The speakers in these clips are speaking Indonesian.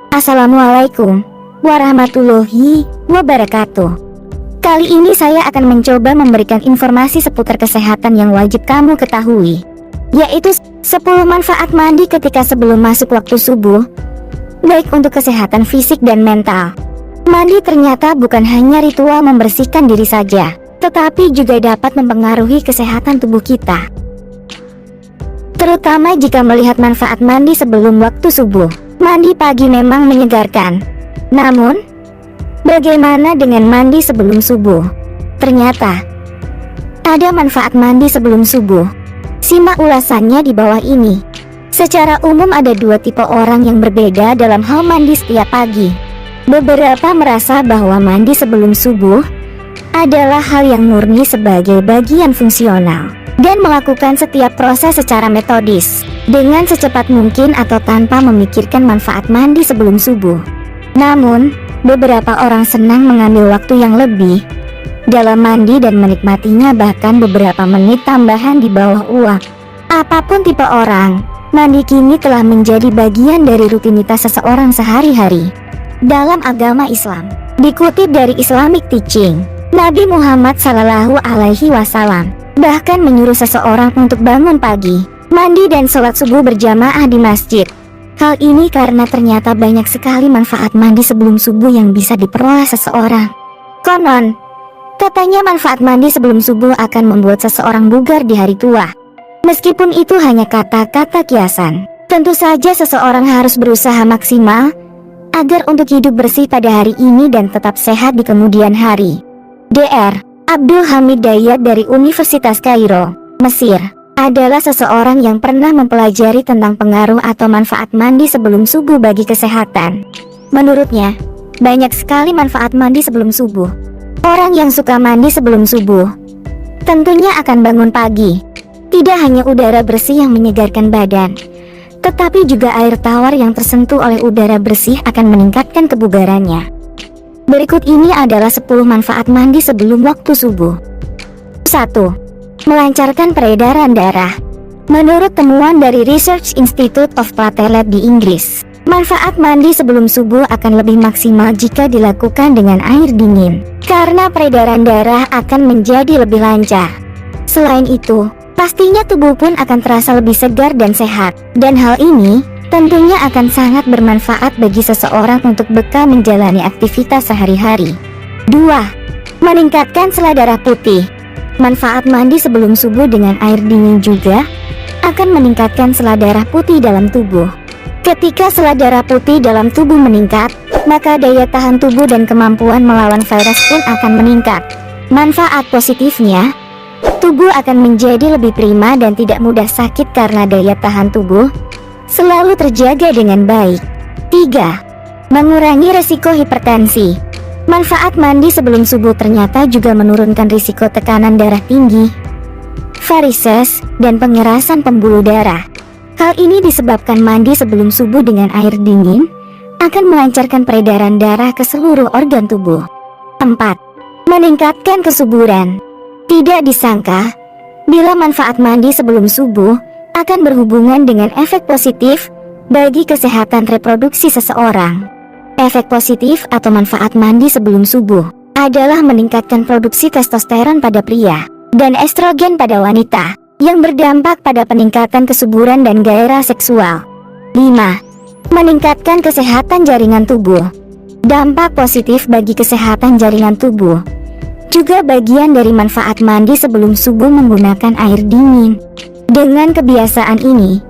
Assalamualaikum warahmatullahi wabarakatuh. Kali ini saya akan mencoba memberikan informasi seputar kesehatan yang wajib kamu ketahui, yaitu 10 manfaat mandi ketika sebelum masuk waktu subuh, baik untuk kesehatan fisik dan mental. Mandi ternyata bukan hanya ritual membersihkan diri saja, tetapi juga dapat mempengaruhi kesehatan tubuh kita, terutama jika melihat manfaat mandi sebelum waktu subuh. Mandi pagi memang menyegarkan, namun bagaimana dengan mandi sebelum subuh? Ternyata ada manfaat mandi sebelum subuh. Simak ulasannya di bawah ini. Secara umum ada dua tipe orang yang berbeda dalam hal mandi setiap pagi. Beberapa merasa bahwa mandi sebelum subuh adalah hal yang murni sebagai bagian fungsional dan melakukan setiap proses secara metodis, dengan secepat mungkin atau tanpa memikirkan manfaat mandi sebelum subuh. Namun, beberapa orang senang mengambil waktu yang lebih dalam mandi dan menikmatinya bahkan beberapa menit tambahan di bawah uap. Apapun tipe orang, mandi kini telah menjadi bagian dari rutinitas seseorang sehari-hari. Dalam agama Islam, dikutip dari Islamic Teaching, Nabi Muhammad SAW bahkan menyuruh seseorang untuk bangun pagi, mandi dan sholat subuh berjamaah di masjid. Hal ini karena ternyata banyak sekali manfaat mandi sebelum subuh yang bisa diperoleh seseorang. Konon, katanya manfaat mandi sebelum subuh akan membuat seseorang bugar di hari tua. Meskipun itu hanya kata-kata kiasan, tentu saja seseorang harus berusaha maksimal agar untuk hidup bersih pada hari ini dan tetap sehat di kemudian hari. Dr. Abdul Hamid Dayat dari Universitas Kairo, Mesir, adalah seseorang yang pernah mempelajari tentang pengaruh atau manfaat mandi sebelum subuh bagi kesehatan. Menurutnya, banyak sekali manfaat mandi sebelum subuh. Orang yang suka mandi sebelum subuh tentunya akan bangun pagi. Tidak hanya udara bersih yang menyegarkan badan, tetapi juga air tawar yang tersentuh oleh udara bersih akan meningkatkan kebugarannya. Berikut ini adalah 10 manfaat mandi sebelum waktu subuh. 1. Melancarkan peredaran darah. Menurut temuan dari Research Institute of Platelet di Inggris, manfaat mandi sebelum subuh akan lebih maksimal jika dilakukan dengan air dingin, karena peredaran darah akan menjadi lebih lancar. Selain itu, pastinya tubuh pun akan terasa lebih segar dan sehat, dan hal ini tentunya akan sangat bermanfaat bagi seseorang untuk bekal menjalani aktivitas sehari-hari. 2. Meningkatkan sel darah putih. Manfaat mandi sebelum subuh dengan air dingin juga akan meningkatkan sel darah putih dalam tubuh. Ketika sel darah putih dalam tubuh meningkat, maka daya tahan tubuh dan kemampuan melawan virus pun akan meningkat. Manfaat positifnya, tubuh akan menjadi lebih prima dan tidak mudah sakit karena daya tahan tubuh selalu terjaga dengan baik. 3. Mengurangi resiko hipertensi. Manfaat mandi sebelum subuh ternyata juga menurunkan risiko tekanan darah tinggi, varises, dan pengerasan pembuluh darah. Hal ini disebabkan mandi sebelum subuh dengan air dingin akan melancarkan peredaran darah ke seluruh organ tubuh. 4. Meningkatkan kesuburan. Tidak disangka, bila manfaat mandi sebelum subuh akan berhubungan dengan efek positif bagi kesehatan reproduksi seseorang. Efek positif atau manfaat mandi sebelum subuh adalah meningkatkan produksi testosteron pada pria dan estrogen pada wanita, yang berdampak pada peningkatan kesuburan dan gairah seksual. 5. Meningkatkan kesehatan jaringan tubuh. Dampak positif bagi kesehatan jaringan tubuh juga bagian dari manfaat mandi sebelum subuh menggunakan air dingin. Dengan kebiasaan ini,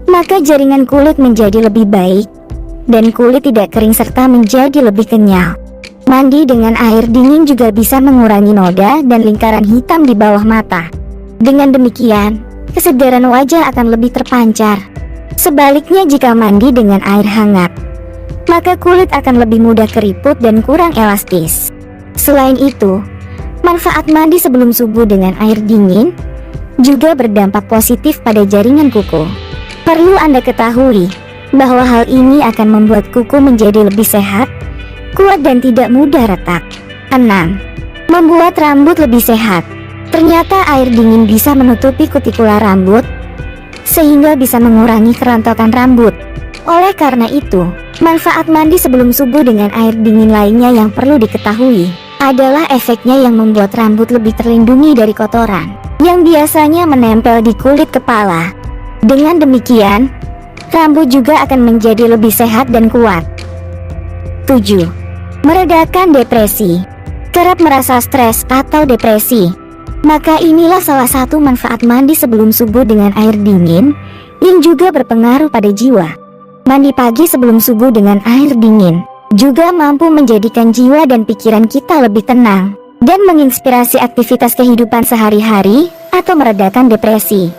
maka jaringan kulit menjadi lebih baik dan kulit tidak kering serta menjadi lebih kenyal. Mandi dengan air dingin juga bisa mengurangi noda dan lingkaran hitam di bawah mata. Dengan demikian, kesegaran wajah akan lebih terpancar. Sebaliknya jika mandi dengan air hangat, maka kulit akan lebih mudah keriput dan kurang elastis. Selain itu, manfaat mandi sebelum subuh dengan air dingin juga berdampak positif pada jaringan kuku. Perlu Anda ketahui bahwa hal ini akan membuat kuku menjadi lebih sehat, kuat dan tidak mudah retak. 6. Membuat rambut lebih sehat. Ternyata air dingin bisa menutupi kutikula rambut, sehingga bisa mengurangi kerontokan rambut. Oleh karena itu, manfaat mandi sebelum subuh dengan air dingin lainnya yang perlu diketahui adalah efeknya yang membuat rambut lebih terlindungi dari kotoran yang biasanya menempel di kulit kepala. Dengan demikian, rambut juga akan menjadi lebih sehat dan kuat. 7. Meredakan depresi. Kerap merasa stres atau depresi? Maka inilah salah satu manfaat mandi sebelum subuh dengan air dingin yang juga berpengaruh pada jiwa. Mandi pagi sebelum subuh dengan air dingin juga mampu menjadikan jiwa dan pikiran kita lebih tenang dan menginspirasi aktivitas kehidupan sehari-hari atau meredakan depresi.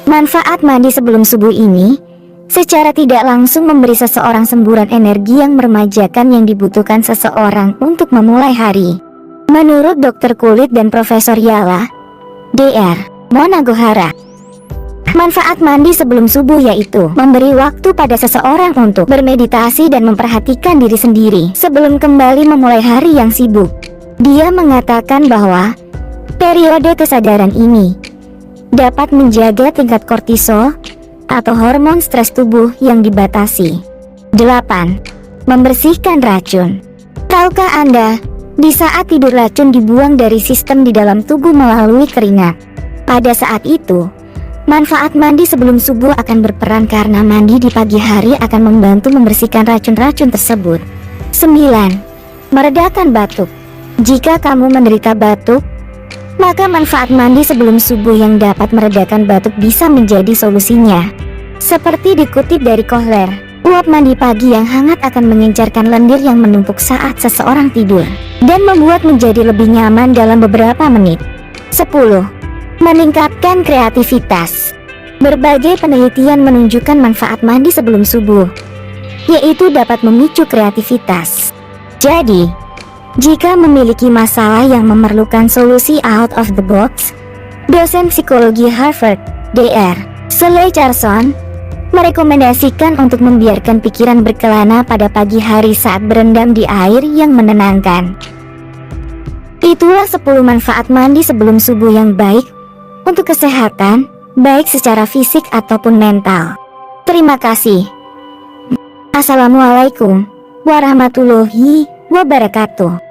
Manfaat mandi sebelum subuh ini secara tidak langsung memberi seseorang semburan energi yang meremajakan yang dibutuhkan seseorang untuk memulai hari. Menurut dokter kulit dan Profesor Yala, Dr. Mona Gohara, manfaat mandi sebelum subuh yaitu memberi waktu pada seseorang untuk bermeditasi dan memperhatikan diri sendiri sebelum kembali memulai hari yang sibuk. Dia mengatakan bahwa periode kesadaran ini dapat menjaga tingkat kortisol atau hormon stres tubuh yang dibatasi. 8. Membersihkan racun. Tahukah Anda, di saat tidur racun dibuang dari sistem di dalam tubuh melalui keringat. Pada saat itu, manfaat mandi sebelum subuh akan berperan karena mandi di pagi hari akan membantu membersihkan racun-racun tersebut. 9. Meredakan batuk. Jika kamu menderita batuk, maka manfaat mandi sebelum subuh yang dapat meredakan batuk bisa menjadi solusinya. Seperti dikutip dari Kohler, uap mandi pagi yang hangat akan mengencarkan lendir yang menumpuk saat seseorang tidur dan membuat menjadi lebih nyaman dalam beberapa menit. 10. Meningkatkan kreativitas. Berbagai penelitian menunjukkan manfaat mandi sebelum subuh, yaitu dapat memicu kreativitas. Jadi, jika memiliki masalah yang memerlukan solusi out of the box, dosen psikologi Harvard, Dr. Shelley Carson, merekomendasikan untuk membiarkan pikiran berkelana pada pagi hari saat berendam di air yang menenangkan. Itulah 10 manfaat mandi sebelum subuh yang baik untuk kesehatan, baik secara fisik ataupun mental. Terima kasih. Assalamualaikum warahmatullahi wabarakatuh.